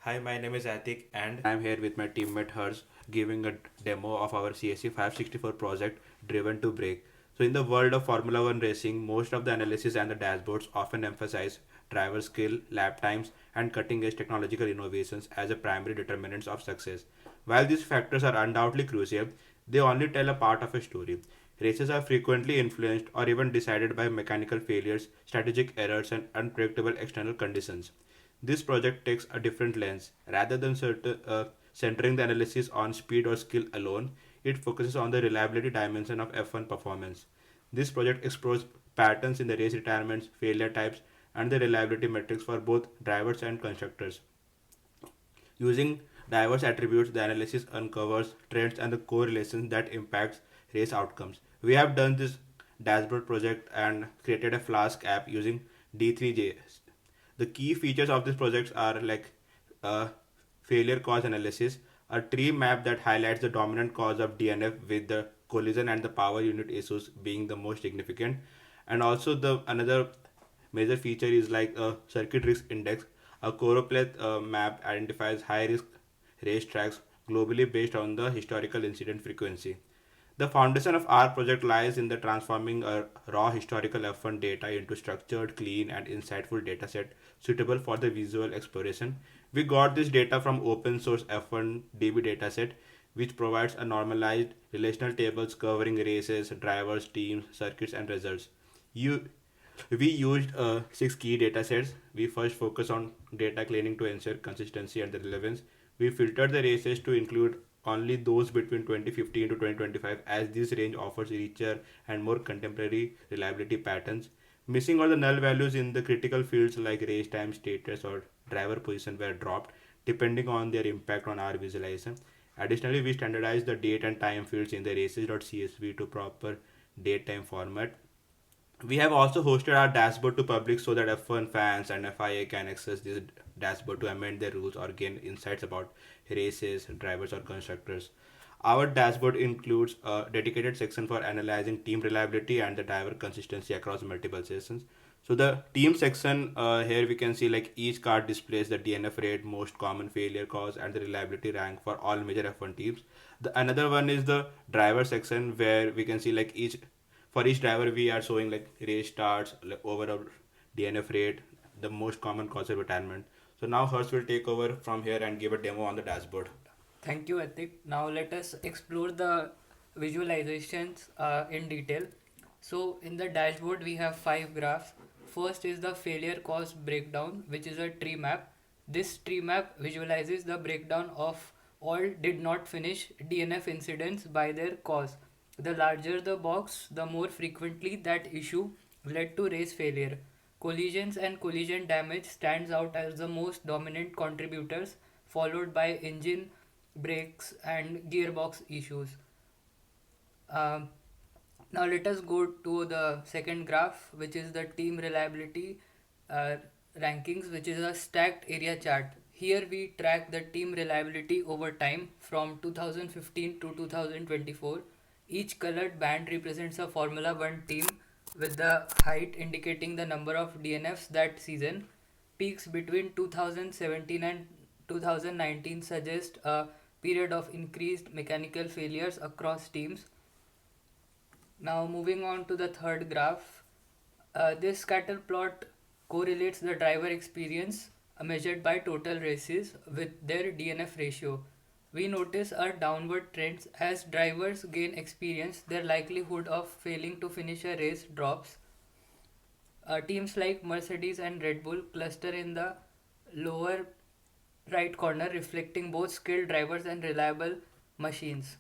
Hi, my name is Atik and I'm here with my teammate Hers giving a demo of our CSE 564 project Driven to Break. So, in the world of Formula One racing, most of the analysis and the dashboards often emphasize driver skill, lap times, and cutting edge technological innovations as the primary determinants of success. While these factors are undoubtedly crucial, they only tell a part of a story. Races are frequently influenced or even decided by mechanical failures, strategic errors, and unpredictable external conditions. This project takes a different lens. Rather than centering the analysis on speed or skill alone, it focuses on the reliability dimension of F1 performance. This project explores patterns in the race retirements, failure types, and the reliability metrics for both drivers and constructors. Using diverse attributes, the analysis uncovers trends and the correlations that impacts race outcomes. We have done this dashboard project and created a Flask app using D3J. The key features of this project are like uh, failure cause analysis, a tree map that highlights the dominant cause of DNF with the collision and the power unit issues being the most significant, and also the another major feature is like a circuit risk index. A choropleth map identifies high risk racetracks globally based on the historical incident frequency. The foundation of our project lies in the transforming a raw historical F1 data into structured, clean, and insightful dataset suitable for the visual exploration. We got this data from open source F1 DB dataset, which provides a normalized relational tables covering races, drivers, teams, circuits, and results. You we used six key data sets. We first focused on data cleaning to ensure consistency and the relevance. We filtered the races to include only those between 2015 to 2025, as this range offers richer and more contemporary reliability patterns. Missing or the null values in the critical fields like race time, status, or driver position were dropped depending on their impact on our visualization. Additionally, we standardized the date and time fields in the races.csv to proper date time format. We have also hosted our dashboard to public so that F1 fans and FIA can access this dashboard to amend their rules or gain insights about races, drivers, or constructors. Our dashboard includes a dedicated section for analyzing team reliability and the driver consistency across multiple sessions. So the team section, here we can see like each card displays the DNF rate, most common failure cause, and the reliability rank for all major F1 teams. The another one is the driver section where we can see like each for each driver we are showing like race starts, like overall DNF rate, the most common cause of retirement. So now Hers will take over from here and give a demo on the dashboard. Thank you, Atik. Now let us explore the visualizations in detail. So in the dashboard we have five graphs. First is the failure cause breakdown, which is a tree map. This tree map visualizes the breakdown of all did not finish DNF incidents by their cause. The larger the box, the more frequently that issue led to race failure. Collisions and collision damage stands out as the most dominant contributors, followed by engine, brakes, and gearbox issues. Um, Now let us go to the second graph, which is the team reliability uh, rankings, which is a stacked area chart. Here we track the team reliability over time from 2015 to 2024. Each colored band represents a Formula One team with the height indicating the number of DNFs that season. Peaks between 2017 and 2019 suggest a period of increased mechanical failures across teams. Now moving on to the third graph, this scatter plot correlates the driver experience measured by total races with their DNF ratio. We notice a downward trend as drivers gain experience, their likelihood of failing to finish a race drops. Teams like Mercedes and Red Bull cluster in the lower right corner, reflecting both skilled drivers and reliable machines.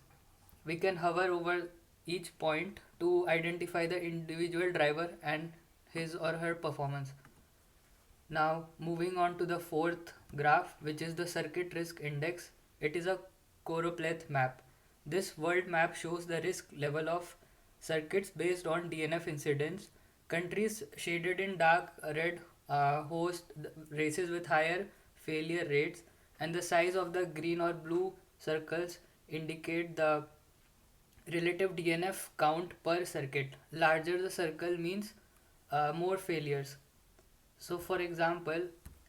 We can hover over each point to identify the individual driver and his or her performance. Now, moving on to the fourth graph, which is the circuit risk index. It is a choropleth map. This world map shows the risk level of circuits based on DNF incidents. Countries shaded in dark red host races with higher failure rates, and the size of the green or blue circles indicate the relative DNF count per circuit. Larger the circle means more failures. So, for example,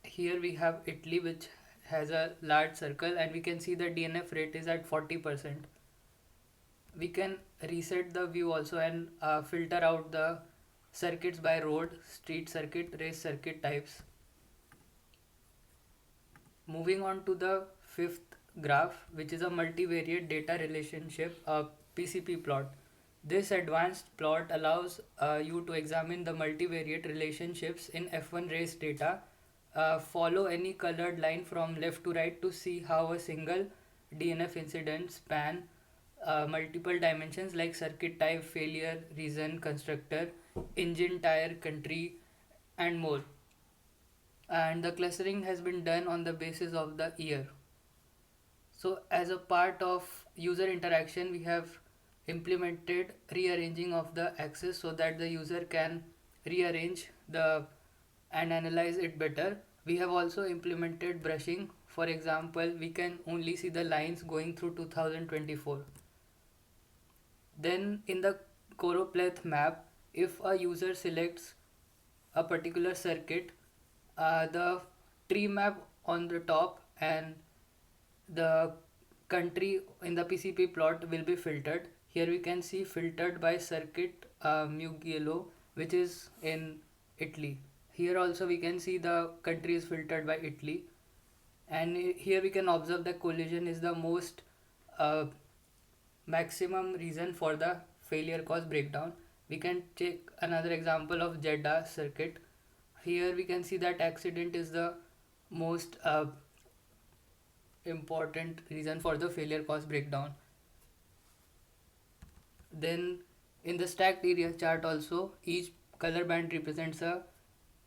here we have Italy, which has a large circle, and we can see the DNF rate is at 40%. We can reset the view also and filter out the circuits by road, street circuit, race circuit types. Moving on to the fifth graph, which is a multivariate data relationship, a PCP plot. This advanced plot allows you to examine the multivariate relationships in F1 race data. Follow any colored line from left to right to see how a single DNF incident span multiple dimensions like circuit type, failure, reason, constructor, engine, tire, country, and more. And the clustering has been done on the basis of the year. So as a part of user interaction, we have implemented rearranging of the axis so that the user can rearrange the and analyze it better. We have also implemented brushing. For example, we can only see the lines going through 2024. Then in the choropleth map, if a user selects a particular circuit, the tree map on the top and the country in the PCP plot will be filtered. Here we can see filtered by circuit Mugello, which is in Italy. Here also we can see the country is filtered by Italy, and here we can observe that collision is the most uh, maximum reason for the failure cause breakdown. We can take another example of Jeddah circuit. Here we can see that accident is the most important reason for the failure cause breakdown. Then in the stacked area chart also, each color band represents a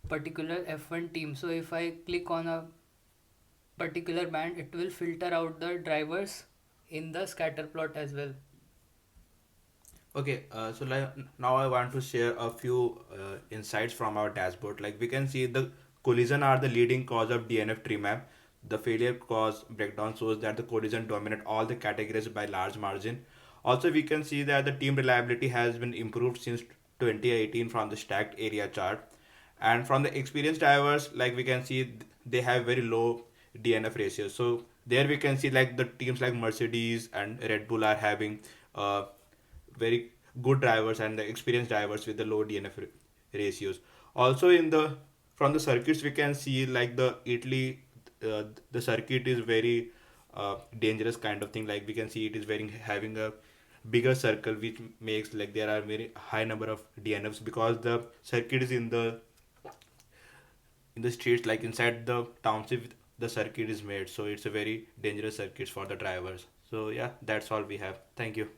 particular F1 team. So if I click on a particular band, it will filter out the drivers in the scatter plot as well. Okay, so like now I want to share a few insights from our dashboard. Like we can see the collision are the leading cause of DNF tree map. The failure cause breakdown shows that the collision dominate all the categories by large margin. Also, we can see that the team reliability has been improved since 2018 from the stacked area chart. And from the experienced drivers, like we can see they have very low DNF ratios. So there we can see like the teams like Mercedes and Red Bull are having very good drivers and the experienced drivers with the low DNF ratios. Also in the from the circuits we can see like the Italy, the circuit is very dangerous kind of thing. Like we can see it is very having a bigger circle which makes like there are very high number of DNFs because the circuit is in the streets, like inside the township the circuit is made, so it's a very dangerous circuit for the drivers. So yeah, that's all we have. Thank you.